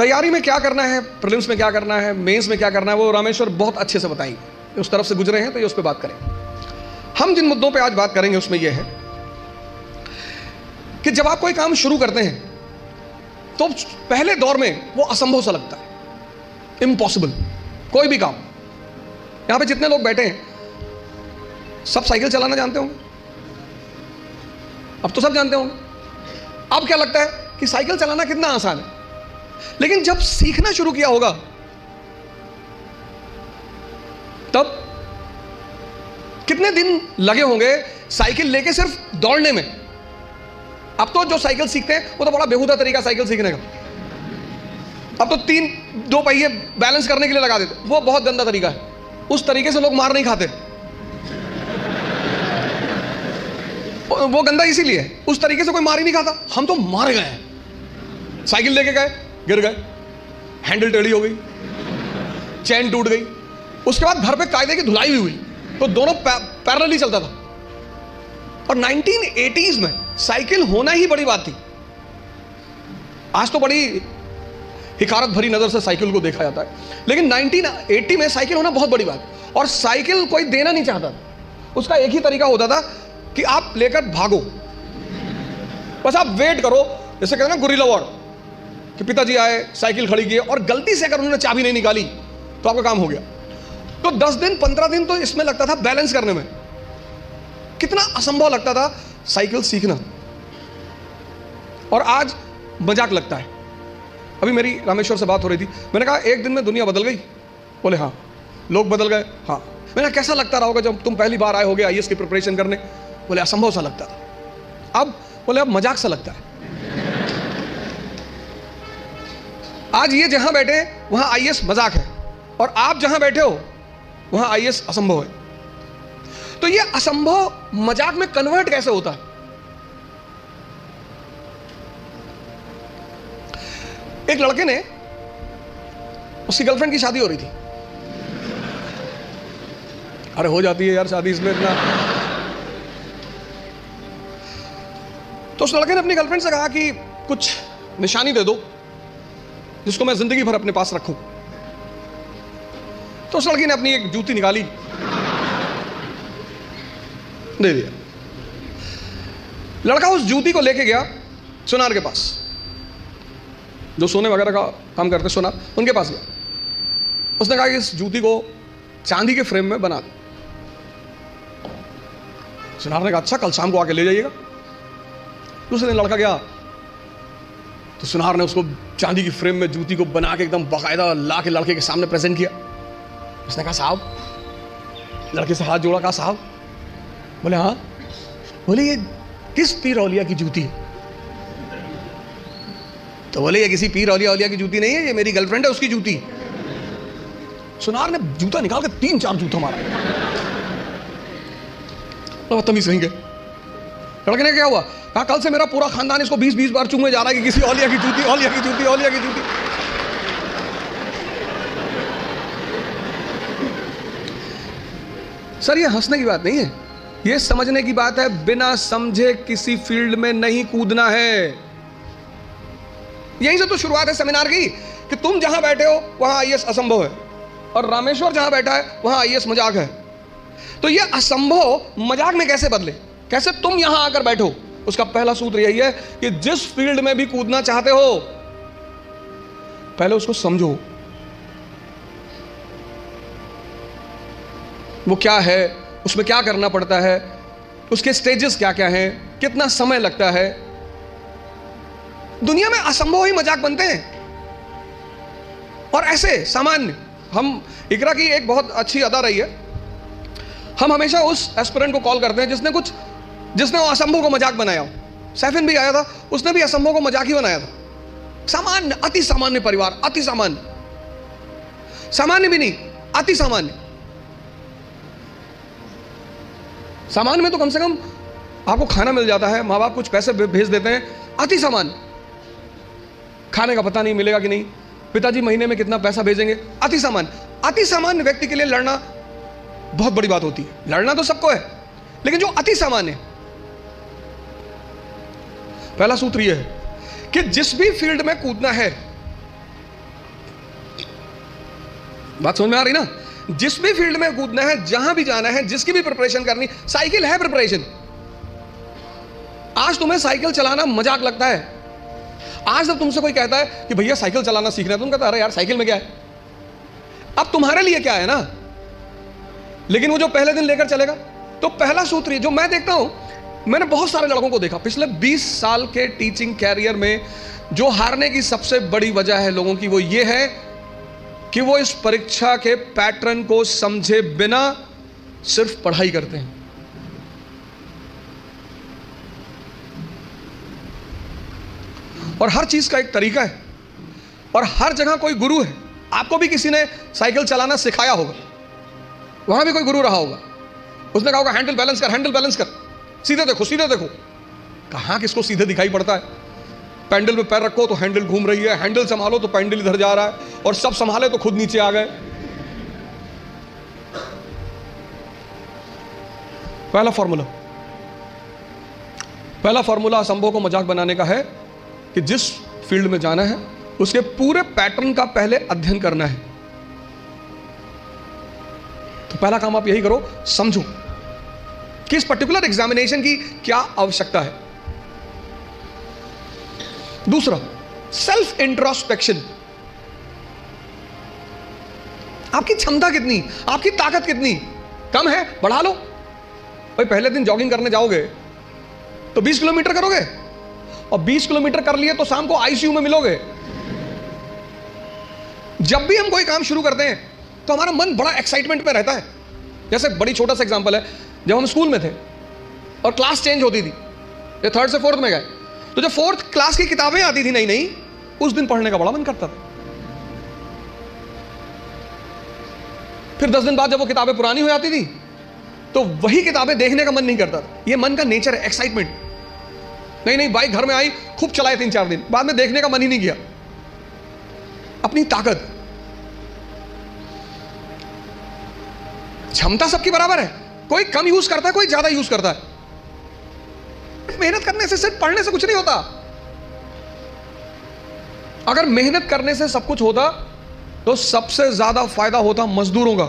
तैयारी में क्या करना है, प्रीलिम्स में क्या करना है, मेंस में क्या करना है, वो रामेश्वर बहुत अच्छे से बताएंगे। उस तरफ से गुजरे हैं तो ये उस पर बात करें। हम जिन मुद्दों पे आज बात करेंगे उसमें यह है कि जब आप कोई काम शुरू करते हैं तो पहले दौर में वो असंभव सा लगता है, इम्पॉसिबल। कोई भी काम, यहां पे जितने लोग बैठे हैं सब साइकिल चलाना जानते होंगे, अब तो सब जानते होंगे। अब क्या लगता है कि साइकिल चलाना कितना आसान है, लेकिन जब सीखना शुरू किया होगा तब कितने दिन लगे होंगे साइकिल लेके सिर्फ दौड़ने में। अब तो जो साइकिल सीखते हैं वो तो बड़ा बेहुदा तरीका साइकिल सीखने का, अब तो 2 पहिए बैलेंस करने के लिए लगा देते, वो बहुत गंदा तरीका है। उस तरीके से लोग मार नहीं खाते, वो गंदा इसीलिए है, उस तरीके से कोई मार ही नहीं खाता। हम तो मार गए हैं, साइकिल लेके गए, गिर गए, हैंडल टेढ़ी हो गई, चैन टूट गई, उसके बाद घर पे कायदे की धुलाई भी हुई, तो दोनों पैरेलल ही चलता था। और 1980s में साइकिल होना ही बड़ी बात थी। आज तो बड़ी हिकारत भरी नजर से साइकिल को देखा जाता है, लेकिन 1980 में साइकिल होना बहुत बड़ी बात। और साइकिल कोई देना नहीं चाहता था, उसका एक ही तरीका होता था कि आप लेकर भागो, बस आप वेट करो। जैसे कहते हैं ना गुरिल्ला वॉर, कि पिताजी आए, साइकिल खड़ी की और गलती से अगर उन्होंने चाबी नहीं निकाली तो आपका काम हो गया। तो 10 दिन 15 दिन तो इसमें लगता था बैलेंस करने में, कितना असंभव लगता था साइकिल सीखना, और आज मजाक लगता है। अभी मेरी रामेश्वर से बात हो रही थी, मैंने कहा एक दिन में दुनिया बदल गई? बोले हाँ। लोग बदल गए? हाँ। मैंने कैसा लगता रहा होगा जब तुम पहली बार आए होगे आईएएस की प्रिपरेशन करने? बोले असंभव सा लगता था। अब बोले अब मजाक सा लगता है। आज ये जहां बैठे वहां आईएएस मजाक है, और आप जहां बैठे हो वहां आईएएस असंभव है। तो ये असंभव मजाक में कन्वर्ट कैसे होता है? एक लड़के ने, उसकी गर्लफ्रेंड की शादी हो रही थी। अरे हो जाती है यार शादी इसमें इतना। तो उस लड़के ने अपनी गर्लफ्रेंड से कहा कि कुछ निशानी दे दो जिसको मैं जिंदगी भर अपने पास रखूं। तो उस लड़की ने अपनी एक जूती निकाली, दे दिया। लड़का उस जूती को लेके गया सुनार के पास, जो सोने वगैरह का काम करते सुनार, उनके पास गया। उसने कहा कि इस जूती को चांदी के फ्रेम में बना दो। सुनार ने कहा अच्छा, कल शाम को आके ले जाइएगा। दूसरे दिन लड़का गया तो सुनार ने उसको चांदी की फ्रेम में जूती को बना के एकदम बाकायदा ला के लड़के के सामने प्रेजेंट किया। उसने कहा साहब, लड़के से हाथ जोड़ा, कहा साहब। बोले हाँ। बोले ये किस पीर औलिया की जूती है? तो बोले ये किसी पीर औलिया की जूती नहीं है, ये मेरी गर्लफ्रेंड है, उसकी जूती। सुनार ने जूता निकाल के 3-4 जूता मारा। तो बदतमीज कहीं गए। लड़के ने क्या हुआ? कहा कल से मेरा पूरा खानदान इसको 20-20 बार चूमने जा रहा है कि किसी औलिया की जूती, औलिया की जूती, औलिया की जूती। सर ये हंसने की बात नहीं है, ये समझने की बात है। बिना समझे किसी फील्ड में नहीं कूदना है। यहीं से तो शुरुआत है सेमिनार की, कि तुम जहां बैठे हो वहां आईएएस असंभव है, और रामेश्वर जहां बैठा है वहां आईएएस मजाक है। तो ये असंभव मजाक में कैसे बदले, कैसे तुम यहां आकर बैठो? उसका पहला सूत्र यही है कि जिस फील्ड में भी कूदना चाहते हो पहले उसको समझो, वो क्या है, उसमें क्या करना पड़ता है, उसके स्टेजेस क्या क्या हैं, कितना समय लगता है। दुनिया में असंभव ही मजाक बनते हैं। और ऐसे सामान्य, हम इकरा की एक बहुत अच्छी अदा रही है, हम हमेशा उस एस्पिरेंट को कॉल करते हैं जिसने वो असंभव को मजाक बनाया हो। सैफिन भी आया था, उसने भी असंभव को मजाक ही बनाया था। सामान्य, अति सामान्य परिवार, अति सामान्य, सामान्य भी नहीं, अति सामान्य। सामान्य में तो कम से कम आपको खाना मिल जाता है, माँ बाप कुछ पैसे भेज देते हैं। अति सामान्य, खाने का पता नहीं मिलेगा कि नहीं, पिताजी महीने में कितना पैसा भेजेंगे। अति सामान्य। अति सामान्य व्यक्ति के लिए लड़ना बहुत बड़ी बात होती है। लड़ना तो सबको है, लेकिन जो अति सामान्य, पहला सूत्र यह है कि जिस भी फील्ड में कूदना है बात समझ में आ रही ना? जिस भी फील्ड में कूदना है, जहां भी जाना है, जिसकी भी प्रिपरेशन करनी, साइकिल है प्रिपरेशन। आज तुम्हें साइकिल चलाना मजाक लगता है। आज जब तुमसे कोई कहता है कि भैया साइकिल चलाना सीखना है, तुम कहता है अरे यार साइकिल में क्या है? अब तुम्हारे लिए क्या है ना, लेकिन वो जो पहले दिन लेकर चलेगा, तो पहला सूत्र जो मैं देखता हूं, मैंने बहुत सारे लड़कों को देखा पिछले 20 साल के टीचिंग कैरियर में, जो हारने की सबसे बड़ी वजह है लोगों की, वो ये है कि वो इस परीक्षा के पैटर्न को समझे बिना सिर्फ पढ़ाई करते हैं। और हर चीज का एक तरीका है, और हर जगह कोई गुरु है। आपको भी किसी ने साइकिल चलाना सिखाया होगा, वहां भी कोई गुरु रहा होगा, उसने कहा होगा हैंडल बैलेंस कर, हैंडल बैलेंस कर, सीधे देखो, सीधे देखो। कहां किसको सीधे दिखाई पड़ता है? पैंडल पे पैर रखो तो हैंडल घूम रही है, हैंडल संभालो तो पैंडल इधर जा रहा है, और सब संभाले तो खुद नीचे आ गए। पहला फॉर्मूला असंभव को मजाक बनाने का है कि जिस फील्ड में जाना है उसके पूरे पैटर्न का पहले अध्ययन करना है। तो पहला काम आप यही करो, समझो कि इस पर्टिकुलर एग्जामिनेशन की क्या आवश्यकता है। दूसरा, सेल्फ इंट्रोस्पेक्शन। आपकी क्षमता कितनी, आपकी ताकत कितनी, कम है बढ़ा लो। भाई पहले दिन जॉगिंग करने जाओगे तो 20 किलोमीटर करोगे, और 20 किलोमीटर कर लिए तो शाम को आईसीयू में मिलोगे। जब भी हम कोई काम शुरू करते हैं तो हमारा मन बड़ा एक्साइटमेंट में रहता है। जैसे बड़ी छोटा सा एग्जांपल है, जब हम स्कूल में थे और क्लास चेंज होती थी, ये 3rd से 4th में गए, तो जब 4th क्लास की किताबें आती थी नई नई, उस दिन पढ़ने का बड़ा मन करता था। फिर 10 दिन बाद जब वो किताबें पुरानी हो जाती थी तो वही किताबें देखने का मन नहीं करता था। ये मन का नेचर है, एक्साइटमेंट। नहीं बाइक घर में आई, खूब चलाए 3-4 दिन, बाद में देखने का मन ही नहीं किया। अपनी ताकत, क्षमता सबकी बराबर है, कोई कम यूज करता है, कोई ज्यादा यूज करता है। मेहनत करने से, सिर्फ पढ़ने से कुछ नहीं होता। अगर मेहनत करने से सब कुछ होता तो सबसे ज्यादा फायदा होता मजदूरों का।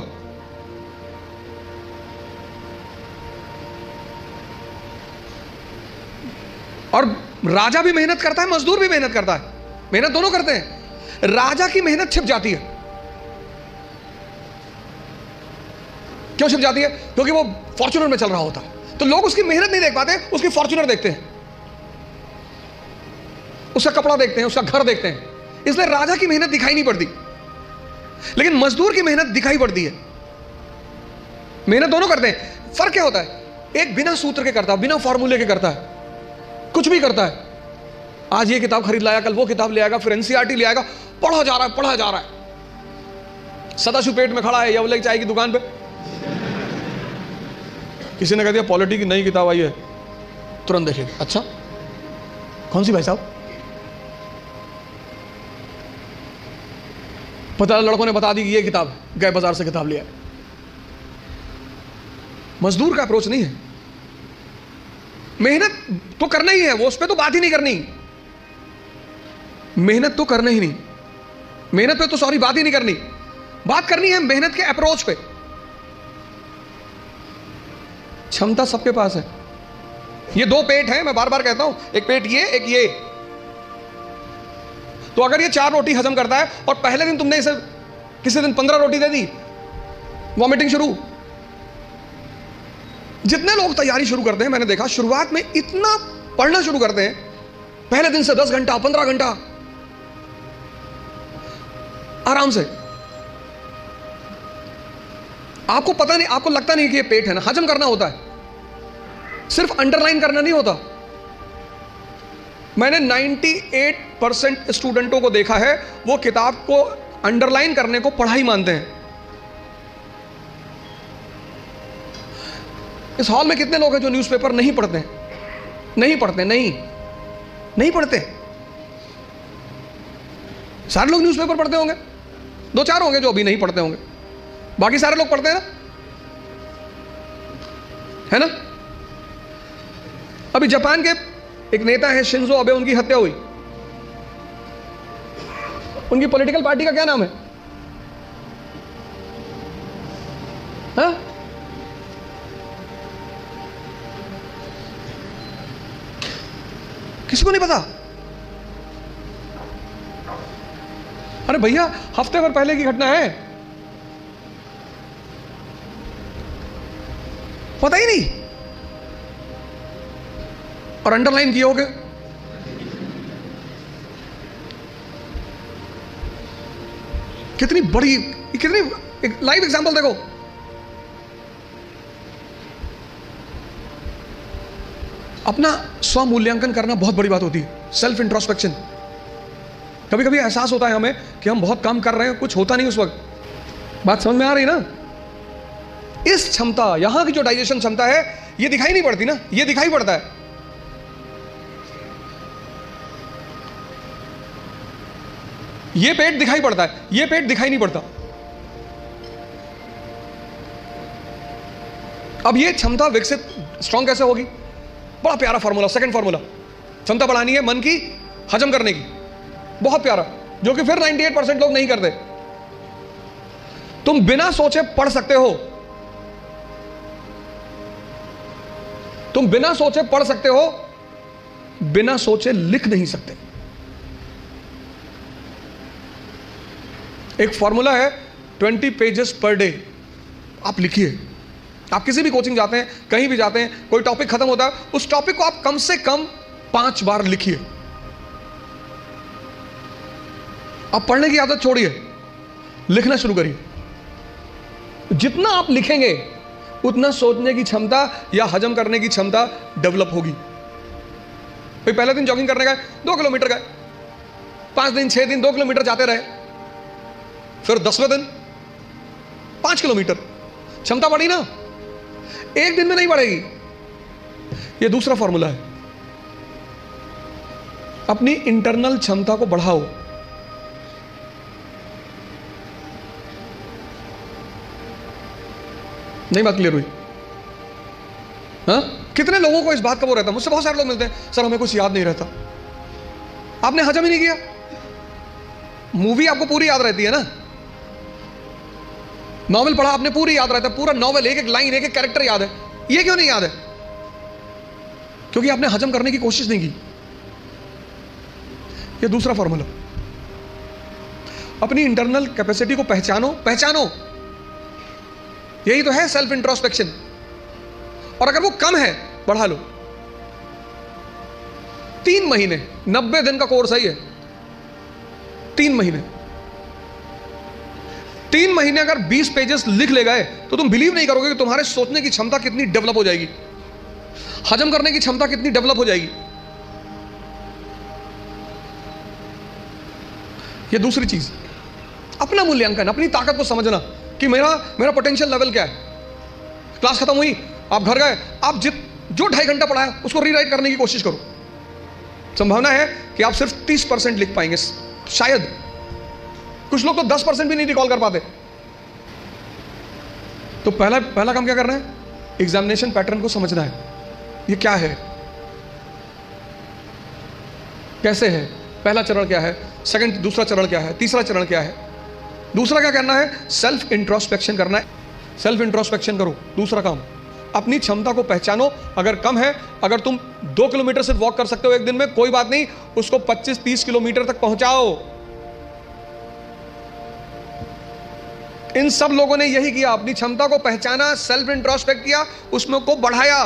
और राजा भी मेहनत करता है, मजदूर भी मेहनत करता है, मेहनत दोनों करते हैं। राजा की मेहनत छिप जाती है। क्यों छिप जाती है? क्योंकि वो फॉर्च्यूनर में चल रहा होता है, तो लोग उसकी मेहनत नहीं देख पाते, उसकी फॉर्च्यूनर देखते हैं, उसका कपड़ा देखते हैं, उसका घर देखते हैं। इसलिए राजा की मेहनत दिखाई नहीं पड़ती, लेकिन मजदूर की मेहनत दिखाई पड़ती है। मेहनत दोनों करते हैं। फर्क क्या होता है? एक बिना सूत्र के करता है, बिना फॉर्मूले के करता है, कुछ भी करता है। आज ये किताब खरीद लाया, कल वो किताब ले आएगा, फिर एनसीईआरटी ले आएगा, पढ़ा जा रहा है। सदाशिव पेट में खड़ा है या चाय की दुकान पे, किसी ने कह दिया पॉलिटी की नई किताब आई है, तुरंत देखेगा, अच्छा कौन सी भाई साहब? पता लड़कों ने बता दी कि ये किताब, गए बाजार से किताब लिया। मजदूर का अप्रोच नहीं है। मेहनत तो करना ही है, वो उस पर तो बात ही नहीं करनी। मेहनत तो करना ही नहीं, मेहनत पे तो सॉरी बात ही नहीं करनी। बात करनी है मेहनत के अप्रोच पे। क्षमता सबके पास है। ये 2 पेट हैं, मैं बार बार कहता हूं, एक पेट ये, एक ये। तो अगर ये 4 रोटी हजम करता है और पहले दिन तुमने इसे किसी दिन 15 रोटी दे दी, वॉमिटिंग शुरू। जितने लोग तैयारी शुरू करते हैं, मैंने देखा शुरुआत में इतना पढ़ना शुरू करते हैं, पहले दिन से 10 घंटा 15 घंटा आराम से। आपको पता नहीं, आपको लगता नहीं कि ये पेट है ना, हजम करना होता है, सिर्फ अंडरलाइन करना नहीं होता। मैंने 98% स्टूडेंटों को देखा है, वो किताब को अंडरलाइन करने को पढ़ाई मानते हैं। इस हॉल में कितने लोग हैं जो न्यूज़पेपर नहीं पढ़ते हैं? नहीं पढ़ते, नहीं पढ़ते। सारे लोग न्यूज़पेपर पढ़ते होंगे, 2-4 होंगे जो अभी नहीं पढ़ते होंगे, बाकी सारे लोग पढ़ते हैं ना, है ना? अभी जापान के एक नेता है शिंजो अबे, उनकी हत्या हुई। उनकी पॉलिटिकल पार्टी का क्या नाम है? किसी को नहीं पता। अरे भैया हफ्ते भर पहले की घटना है, पता ही नहीं, और अंडरलाइन किए होगे। कितनी बड़ी, कितनी एक लाइव एग्जांपल देखो। अपना स्व मूल्यांकन करना बहुत बड़ी बात होती है, सेल्फ इंट्रोस्पेक्शन। कभी कभी एहसास होता है हमें कि हम बहुत काम कर रहे हैं, कुछ होता नहीं उस वक्त। बात समझ में आ रही ना? इस क्षमता, यहां की जो डाइजेशन क्षमता है, ये दिखाई नहीं पड़ती ना, ये दिखाई पड़ता है। ये पेट दिखाई पड़ता है, ये पेट दिखाई नहीं पड़ता। अब ये क्षमता विकसित, स्ट्रांग कैसे होगी? बड़ा प्यारा फॉर्मूला, सेकंड फॉर्मूला। क्षमता बढ़ानी है मन की हजम करने की, बहुत प्यारा, जो कि फिर 98% लोग नहीं करते। तुम बिना सोचे पढ़ सकते हो, तुम बिना सोचे पढ़ सकते हो, बिना सोचे लिख नहीं सकते। एक फॉर्मूला है 20 पेजेस पर डे। आप लिखिए। आप किसी भी कोचिंग जाते हैं, कहीं भी जाते हैं, कोई टॉपिक खत्म होता है, उस टॉपिक को आप कम से कम 5 बार लिखिए। आप पढ़ने की आदत छोड़िए, लिखना शुरू करिए। जितना आप लिखेंगे उतना सोचने की क्षमता या हजम करने की क्षमता डेवलप होगी। भाई पहले दिन जॉगिंग करने गए, 2 किलोमीटर गए, 5 दिन 6 दिन 2 किलोमीटर जाते रहे, फिर 10वें दिन 5 किलोमीटर, क्षमता बढ़ी ना? एक दिन में नहीं बढ़ेगी। यह दूसरा फॉर्मूला है। अपनी इंटरनल क्षमता को बढ़ाओ। नहीं बात क्लियर हुई? हाँ, कितने लोगों को इस बात का वो रहता है, मुझसे बहुत सारे लोग मिलते हैं, सर हमें कुछ याद नहीं रहता। आपने हजम ही नहीं किया। मूवी आपको पूरी याद रहती है ना, नॉवेल पढ़ा आपने, पूरी याद रहता है, पूरा नॉवेल, एक एक लाइन, एक एक कैरेक्टर याद है। ये क्यों नहीं याद है? क्योंकि आपने हजम करने की कोशिश नहीं की। ये दूसरा फॉर्मूला। अपनी इंटरनल कैपेसिटी को पहचानो, पहचानो। यही तो है सेल्फ इंट्रोस्पेक्शन। और अगर वो कम है, बढ़ा लो। 3 महीने, 90 दिन का कोर्स है ये। 3 महीने, 3 महीने अगर 20 पेजेस लिख ले गए तो तुम बिलीव नहीं करोगे कि तुम्हारे सोचने की क्षमता कितनी डेवलप हो जाएगी, हजम करने की क्षमता कितनी डेवलप हो जाएगी। ये दूसरी चीज, अपना मूल्यांकन, अपनी ताकत को समझना कि मेरा पोटेंशियल लेवल क्या है। क्लास खत्म हुई, आप घर गए, आप जो 2.5 घंटा पढ़ा है उसको रीराइट करने की कोशिश करो। संभावना है कि आप सिर्फ 30% लिख पाएंगे, शायद। कुछ लोग तो 10% भी नहीं रिकॉल कर पाते। तो पहला काम क्या करना है? एग्जामिनेशन पैटर्न को समझना है। ये क्या है, कैसे है, पहला चरण क्या है, दूसरा चरण क्या है, तीसरा चरण क्या है। दूसरा क्या करना है? सेल्फ इंट्रोस्पेक्शन करना है। सेल्फ इंट्रोस्पेक्शन करो। दूसरा काम, अपनी क्षमता को पहचानो। अगर कम है, अगर तुम 2 किलोमीटर सिर्फ वॉक कर सकते हो एक दिन में, कोई बात नहीं, उसको 25-30 किलोमीटर तक पहुंचाओ। इन सब लोगों ने यही किया, अपनी क्षमता को पहचाना, सेल्फ इंट्रोस्पेक्ट किया, उसमें को बढ़ाया।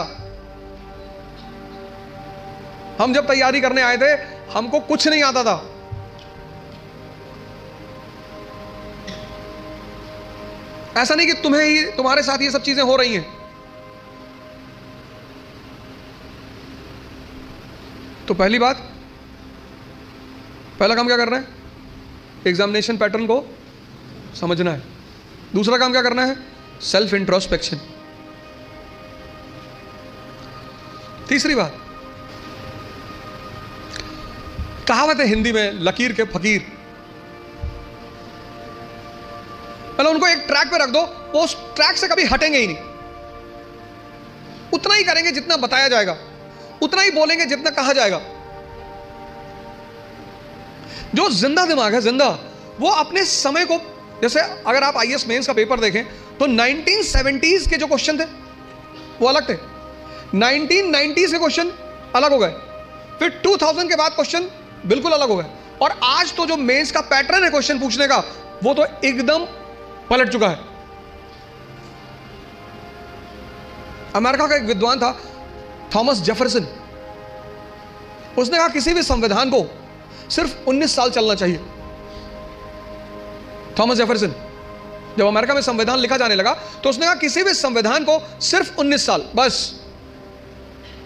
हम जब तैयारी करने आए थे, हमको कुछ नहीं आता था। ऐसा नहीं कि तुम्हारे साथ ये सब चीजें हो रही हैं। तो पहली बात, पहला काम क्या करना है? एग्जामिनेशन पैटर्न को समझना है। दूसरा काम क्या करना है? Self introspection. तीसरी बात, कहावत है हिंदी में, लकीर के फकीर। मतलब उनको एक ट्रैक पे रख दो, वो उस ट्रैक से कभी हटेंगे ही नहीं। उतना ही करेंगे जितना बताया जाएगा, उतना ही बोलेंगे जितना कहा जाएगा। जो जिंदा दिमाग है, जिंदा, वो अपने समय को, जैसे अगर आप आईएएस मेंस का पेपर देखें तो 1970s के जो क्वेश्चन थे वो अलग थे, 1990s के क्वेश्चन अलग हो गए, फिर 2000 के बाद क्वेश्चन बिल्कुल अलग हो गए, और आज तो जो मेंस का पैटर्न है क्वेश्चन पूछने का वो तो एकदम पलट चुका है। अमेरिका का एक विद्वान था थॉमस जेफरसन, उसने कहा किसी भी संविधान को सिर्फ 19 साल चलना चाहिए। थॉमस जेफरसन, जब अमेरिका में संविधान लिखा जाने लगा तो उसने कहा किसी भी संविधान को सिर्फ 19 साल बस,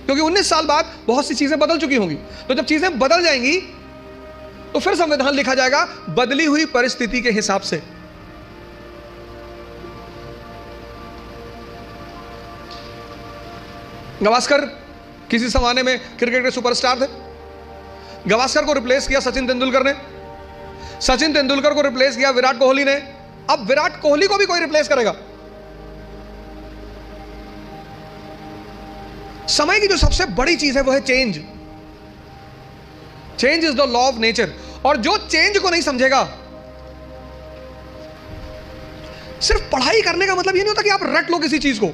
क्योंकि 19 साल बाद बहुत सी चीजें बदल चुकी होंगी, तो जब चीजें बदल जाएंगी तो फिर संविधान लिखा जाएगा बदली हुई परिस्थिति के हिसाब से। गावस्कर किसी जमाने में क्रिकेट के सुपरस्टार थे, गावस्कर को रिप्लेस किया सचिन तेंदुलकर ने, सचिन तेंदुलकर को रिप्लेस किया विराट कोहली ने, अब विराट कोहली को भी कोई रिप्लेस करेगा। समय की जो सबसे बड़ी चीज है वो है change. Change is the law of nature, और जो चेंज को नहीं समझेगा, सिर्फ पढ़ाई करने का मतलब ये नहीं होता कि आप रट लो किसी चीज को।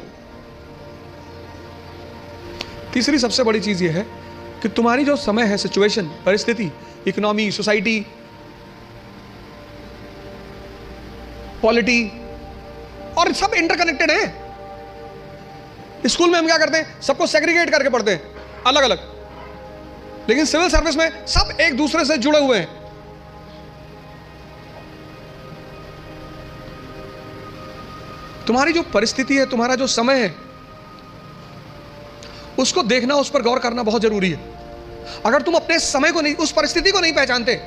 तीसरी सबसे बड़ी चीज ये है कि तुम्हारी जो समय है, सिचुएशन, परिस्थिति, इकोनॉमी, सोसाइटी, पॉलिटी, और सब इंटरकनेक्टेड है। स्कूल में हम क्या करते हैं, सबको सेग्रीगेट करके पढ़ते हैं अलग अलग, लेकिन सिविल सर्विस में सब एक दूसरे से जुड़े हुए हैं। तुम्हारी जो परिस्थिति है, तुम्हारा जो समय है, उसको देखना, उस पर गौर करना बहुत जरूरी है। अगर तुम अपने समय को नहीं, उस परिस्थिति को नहीं पहचानते।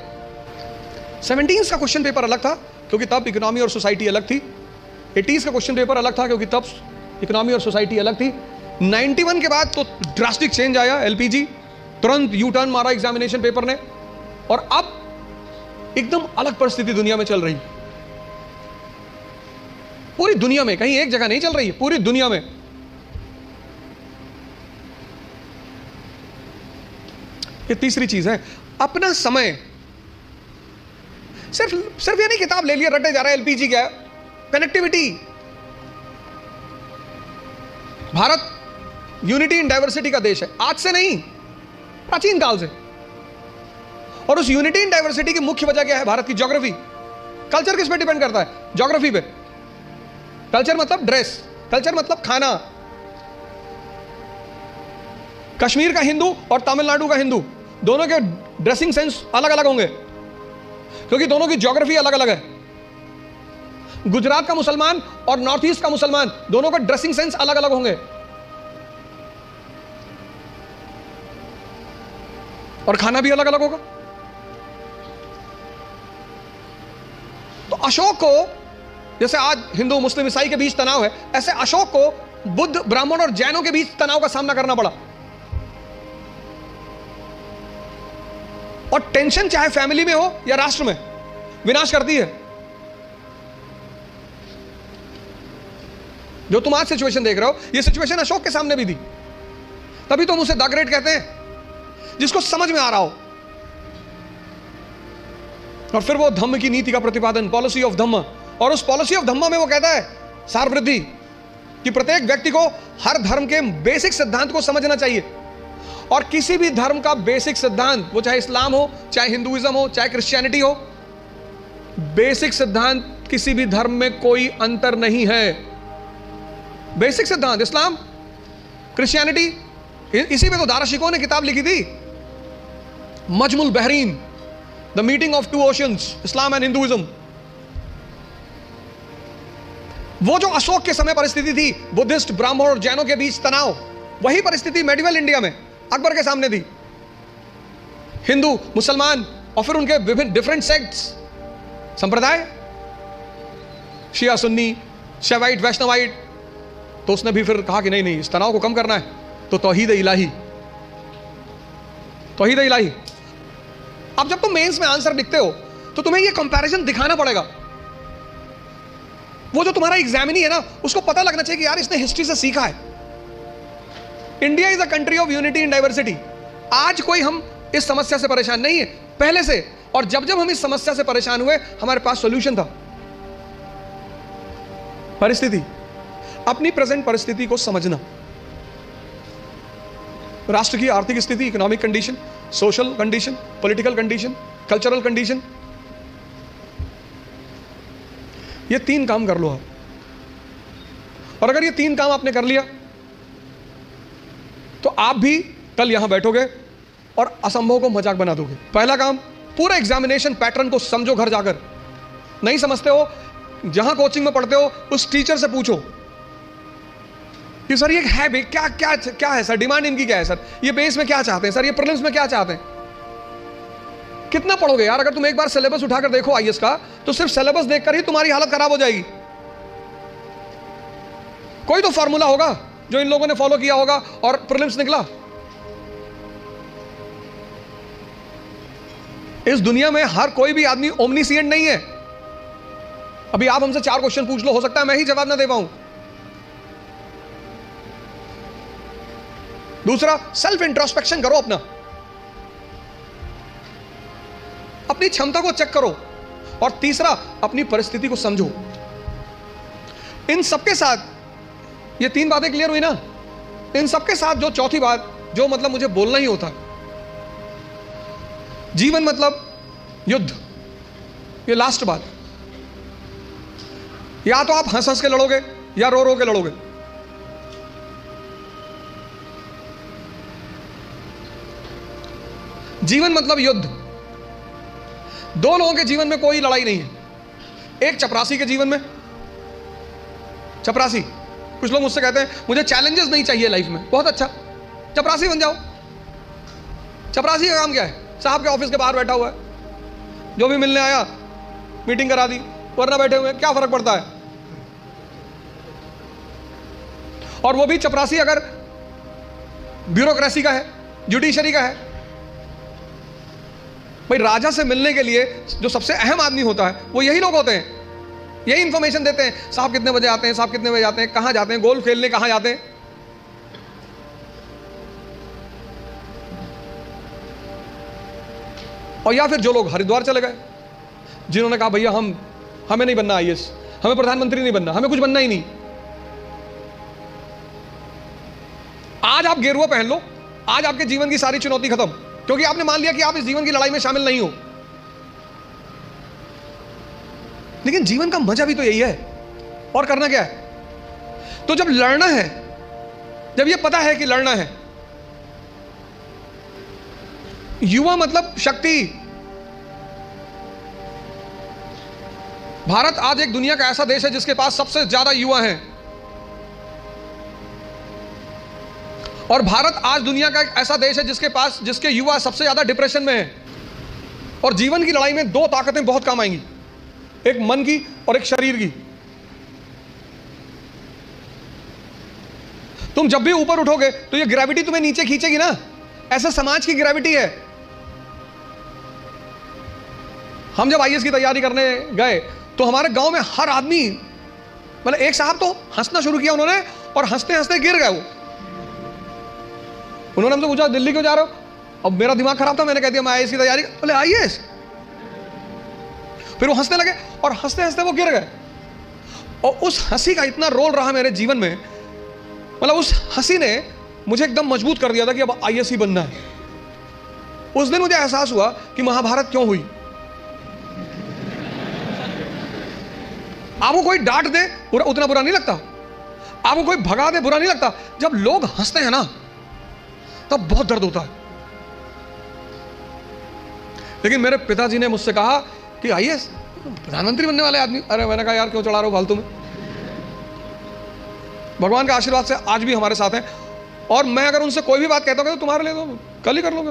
17 का क्वेश्चन पेपर अलग था क्योंकि तब इकोनॉमी और सोसाइटी अलग थी। 80s का क्वेश्चन पेपर अलग था क्योंकि तब इकोनॉमी और सोसाइटी अलग थी। 91 के बाद तो ड्रास्टिक चेंज आया, एलपीजी, तुरंत यू टर्न मारा एग्जामिनेशन पेपर ने, और अब एकदम अलग परिस्थिति दुनिया में चल रही। पूरी दुनिया में, कहीं एक जगह नहीं चल रही है, पूरी दुनिया में। ये तीसरी चीज है, अपना समय। सिर्फ ये नहीं किताब ले लिया रटे जा रहा है, एलपीजी क्या है, connectivity. Bharat unity in diversity का देश है, आज से नहीं, प्राचीन काल से। और उस यूनिटी इन डाइवर्सिटी की मुख्य वजह क्या है? भारत की ज्योग्राफी। कल्चर किस पे डिपेंड करता है? ज्योग्राफी पे। कल्चर मतलब ड्रेस, कल्चर मतलब खाना। कश्मीर का हिंदू और तमिलनाडु का हिंदू, दोनों के ड्रेसिंग सेंस अलग अलग होंगे क्योंकि दोनों की ज्योग्राफी अलग अलग है। गुजरात का मुसलमान और नॉर्थ ईस्ट का मुसलमान, दोनों का ड्रेसिंग सेंस अलग अलग होंगे, और खाना भी अलग अलग होगा। तो अशोक को, जैसे आज हिंदू मुस्लिम ईसाई के बीच तनाव है, ऐसे अशोक को बुद्ध, ब्राह्मण और जैनों के बीच तनाव का सामना करना पड़ा। और टेंशन चाहे फैमिली में हो या राष्ट्र में, विनाश करती है। जो तुम आज सिचुएशन देख रहे हो, ये सिचुएशन अशोक के सामने भी थी, तभी तुम उसे द ग्रेट कहते हैं, जिसको समझ में आ रहा हो। और फिर वो धम्म की नीति का प्रतिपादन, पॉलिसी ऑफ धम्म, और उस पॉलिसी ऑफ धम्म में वो कहता है सार वृद्धि, कि प्रत्येक व्यक्ति को हर धर्म के बेसिक सिद्धांत को समझना चाहिए। और किसी भी धर्म का बेसिक सिद्धांत, वो चाहे इस्लाम हो, चाहे हिंदुइज्म हो, चाहे क्रिश्चियनिटी हो, बेसिक सिद्धांत किसी भी धर्म में कोई अंतर नहीं है। बेसिक सिद्धांत इस्लाम, क्रिश्चियनिटी, इसी में तो दाराशिकों ने किताब लिखी थी, Majmul Bahrain, the meeting of two oceans, Islam and Hinduism. वो जो अशोक के समय परिस्थिति थी, बुद्धिस्ट, ब्राह्मण और जैनों के बीच तनाव, वही परिस्थिति मेडिवल इंडिया में अकबर के सामने थी। हिंदू, मुसलमान और फिर उनके विभिन्न डिफरेंट सेक्ट्स, संप्रदाय, शिया, सुन्नी, शैवाइट, वैष्णवाइट। तो उसने भी फिर कहा कि नहीं, इस तनाव को कम करना है, तो तौहीद इलाही, तौहीद इलाही। अब जब तुम मेंस में आंसर लिखते हो तो तुम्हें ये कंपैरिजन दिखाना पड़ेगा। वो जो तुम्हारा एग्जामिनी है ना, उसको पता लगना चाहिए कि यार इसने हिस्ट्री से सीखा है। India is a country of unity in diversity. आज कोई हम इस समस्या से परेशान नहीं है, पहले से। और जब जब हम इस समस्या से परेशान हुए, हमारे पास सॉल्यूशन था। परिस्थिति, अपनी प्रेजेंट परिस्थिति को समझना, राष्ट्र की आर्थिक स्थिति, economic condition, social condition, political condition, cultural condition. ये 3 काम कर लो आप, और अगर ये 3 काम आपने कर लिया तो आप भी कल यहां बैठोगे और असंभव को मजाक बना दोगे। पहला काम, पूरा एग्जामिनेशन पैटर्न को समझो। घर जाकर नहीं समझते हो, जहां कोचिंग में पढ़ते हो उस टीचर से पूछो कि सर ये है भी क्या क्या क्या है सर, डिमांड इनकी क्या है सर, ये बेस में क्या चाहते हैं सर, ये प्रीलिम्स में क्या चाहते हैं। कितना पढ़ोगे यार? अगर तुम एक बार सिलेबस उठाकर देखो आईएएस का, तो सिर्फ सिलेबस देखकर ही तुम्हारी हालत खराब हो जाएगी। कोई तो फॉर्मूला होगा जो इन लोगों ने फॉलो किया होगा और प्रीलिम्स निकला। इस दुनिया में हर कोई भी आदमी ओमनीसिएंट नहीं है। अभी आप हमसे 4 क्वेश्चन पूछ लो, हो सकता है मैं ही जवाब ना दे पाऊं। दूसरा, सेल्फ इंट्रोस्पेक्शन करो, अपनी क्षमता को चेक करो। और तीसरा, अपनी परिस्थिति को समझो। इन सबके साथ ये 3 बातें क्लियर हुई ना? इन सबके साथ जो चौथी बात, जो मतलब मुझे बोलना ही होता, जीवन मतलब युद्ध। ये लास्ट बात, या तो आप हंस हंस के लड़ोगे या रो रो के लड़ोगे। जीवन मतलब युद्ध। 2 लोगों के जीवन में कोई लड़ाई नहीं है। एक चपरासी के जीवन में, चपरासी, कुछ लोग मुझसे कहते हैं मुझे चैलेंजेस नहीं चाहिए लाइफ में। बहुत अच्छा, चपरासी बन जाओ। चपरासी का काम क्या है? साहब के ऑफिस के बाहर बैठा हुआ है, जो भी मिलने आया मीटिंग करा दी, वरना बैठे हुए, क्या फर्क पड़ता है। और वो भी चपरासी अगर ब्यूरोक्रेसी का है, जुडिशरी का है। भाई राजा से मिलने के लिए जो सबसे अहम आदमी होता है वो यही लोग होते हैं, यही इंफॉर्मेशन देते हैं। साहब कितने बजे आते हैं, साहब कितने बजे आते हैं, कहां जाते हैं, गोल्फ खेलने कहां जाते हैं। और या फिर जो लोग हरिद्वार चले गए, जिन्होंने कहा भैया हमें नहीं बनना आईएएस, हमें प्रधानमंत्री नहीं बनना, हमें कुछ बनना ही नहीं। आज आप गेरुआ पहन लो, आज आपके जीवन की सारी चुनौती खत्म, क्योंकि आपने मान लिया कि आप इस जीवन की लड़ाई में शामिल नहीं हो। लेकिन जीवन का मजा भी तो यही है। और करना क्या है? तो जब लड़ना है, जब यह पता है कि लड़ना है, युवा मतलब शक्ति। भारत आज एक दुनिया का ऐसा देश है जिसके पास सबसे ज्यादा युवा हैं। और भारत आज दुनिया का एक ऐसा देश है जिसके युवा सबसे ज्यादा डिप्रेशन में है। और जीवन की लड़ाई में 2 ताकतें बहुत काम आएंगी, एक मन की और एक शरीर की। तुम जब भी ऊपर उठोगे तो ये ग्रेविटी तुम्हें नीचे खींचेगी ना, ऐसा समाज की ग्रेविटी है। हम जब आईएएस की तैयारी करने गए तो हमारे गांव में हर आदमी, मतलब एक साहब तो हंसना शुरू किया उन्होंने, और हंसते हंसते गिर गए वो। उन्होंने हमसे पूछा दिल्ली क्यों जा रहे हो? अब मेरा दिमाग खराब था, मैंने कह दिया मैं आईएएस की तैयारी। बोले आईएएस? फिर वो हंसने लगे और हंसते हंसते वो गिर गए। और उस हंसी का इतना रोल रहा मेरे जीवन में, मतलब उस हंसी ने मुझे एकदम मजबूत कर दिया था कि अब आईएएस ही बनना है। उस दिन मुझे एहसास हुआ कि महाभारत क्यों हुई। आपको कोई डांट दे उतना बुरा नहीं लगता, आपको कोई भगा दे बुरा नहीं लगता। जब लोग हंसते हैं ना तब बहुत दर्द होता है। लेकिन मेरे पिताजी ने मुझसे कहा कि आईएएस प्रधानमंत्री बनने वाले आदमी। अरे मैंने कहा यार क्यों चढ़ा रहे हो फालतू में। भगवान का आशीर्वाद से आज भी हमारे साथ हैं। और मैं अगर उनसे कोई भी बात कहता हूँ तो तुम्हारे लिए तो कल ही कर लोगे।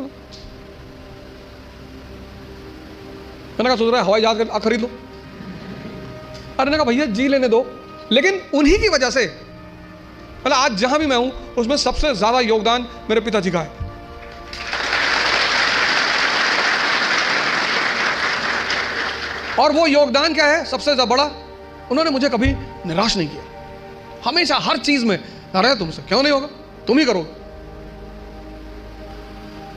मैंने कहा सोच रहा है हवाई जहाज खरीद लो। अरे ने कहा भैया जी लेने दो। लेकिन उन्हीं की वजह से मतलब आज जहां भी मैं हूं उसमें सबसे ज्यादा योगदान मेरे पिताजी का है। और वो योगदान क्या है सबसे ज्यादा बड़ा? उन्होंने मुझे कभी निराश नहीं किया। हमेशा हर चीज में, अरे तुमसे क्यों नहीं होगा, तुम ही करो।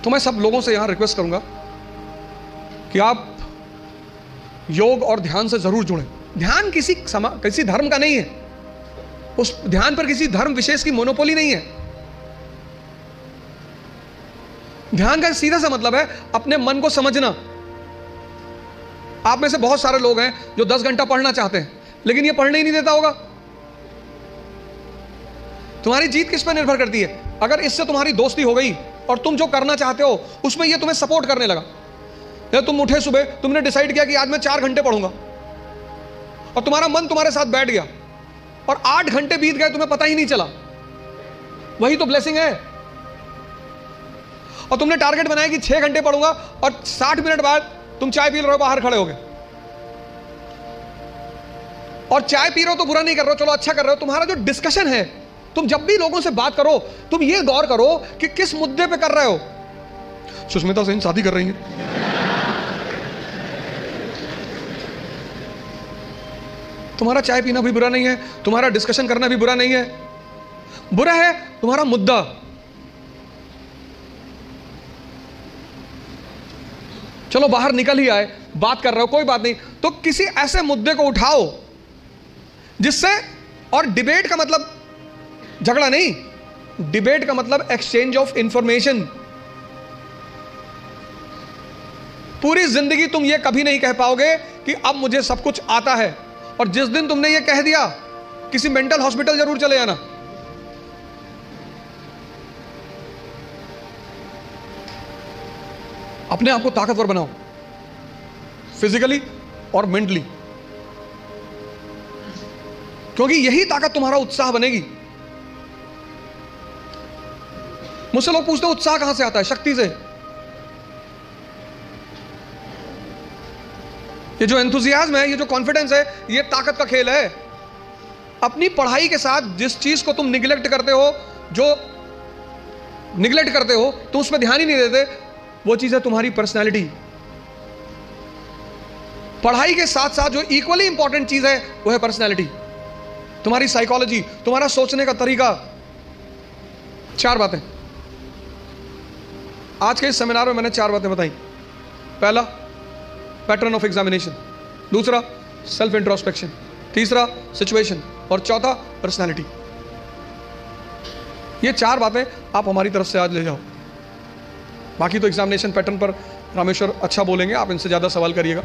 तो मैं सब लोगों से यहां रिक्वेस्ट करूंगा कि आप योग और ध्यान से जरूर जुड़ें। ध्यान किसी धर्म का नहीं है, उस ध्यान पर किसी धर्म विशेष की मोनोपोली नहीं है। ध्यान का सीधा सा मतलब है अपने मन को समझना। आप में से बहुत सारे लोग हैं जो 10 घंटा पढ़ना चाहते हैं, लेकिन ये पढ़ने ही नहीं देता होगा। तुम्हारी जीत किस पर निर्भर करती है? अगर इससे तुम्हारी दोस्ती हो गई और तुम जो करना चाहते हो उसमें ये तुम्हें सपोर्ट करने लगा, या तुम उठे सुबह, तुमने डिसाइड किया कि आज मैं 4 घंटे पढ़ूंगा, और तुम्हारा मन तुम्हारे साथ बैठ गया और 8 घंटे बीत गए, तुम्हें पता ही नहीं चला, वही तो ब्लेसिंग है। और तुमने टारगेट बनाया कि 6 घंटे पढ़ूंगा, और 60 मिनट बाद तुम चाय पी रहे हो, बाहर खड़े हो गए। और चाय पी रहे हो तो बुरा नहीं कर रहे हो, चलो अच्छा कर रहे हो। तुम्हारा जो डिस्कशन है, तुम जब भी लोगों से बात करो, तुम ये गौर करो कि किस मुद्दे पे कर रहे हो। सुष्मिता सेन शादी कर रही है, तुम्हारा चाय पीना भी बुरा नहीं है, तुम्हारा डिस्कशन करना भी बुरा नहीं है। बुरा है तुम्हारा मुद्दा। चलो बाहर निकल ही आए, बात कर रहे हो, कोई बात नहीं, तो किसी ऐसे मुद्दे को उठाओ जिससे, और डिबेट का मतलब झगड़ा नहीं, डिबेट का मतलब एक्सचेंज ऑफ इंफॉर्मेशन। पूरी जिंदगी तुम ये कभी नहीं कह पाओगे कि अब मुझे सब कुछ आता है, और जिस दिन तुमने ये कह दिया, किसी मेंटल हॉस्पिटल जरूर चले जाना। अपने आप को ताकतवर बनाओ, फिजिकली और मेंटली, क्योंकि यही ताकत तुम्हारा उत्साह बनेगी। मुझसे लोग पूछते हैं उत्साह कहां से आता है? शक्ति से। ये जो एंथुजियाज्म है, ये जो कॉन्फिडेंस है, ये ताकत का खेल है। अपनी पढ़ाई के साथ जिस चीज को तुम निगलेक्ट करते हो, जो निगलेक्ट करते हो, तुम उस पर ध्यान ही नहीं देते, वो चीज है तुम्हारी पर्सनैलिटी। पढ़ाई के साथ साथ जो इक्वली इंपॉर्टेंट चीज है वो है पर्सनैलिटी, तुम्हारी साइकोलॉजी, तुम्हारा सोचने का तरीका। 4 बातें आज के इस सेमिनार में मैंने 4 बातें बताई। पहला, पैटर्न ऑफ एग्जामिनेशन। दूसरा, सेल्फ इंट्रोस्पेक्शन। तीसरा, सिचुएशन। और चौथा, पर्सनैलिटी। ये 4 बातें आप हमारी तरफ से आज ले जाओ। बाकी तो एग्जामिनेशन पैटर्न पर रामेश्वर अच्छा बोलेंगे, आप इनसे ज़्यादा सवाल करिएगा।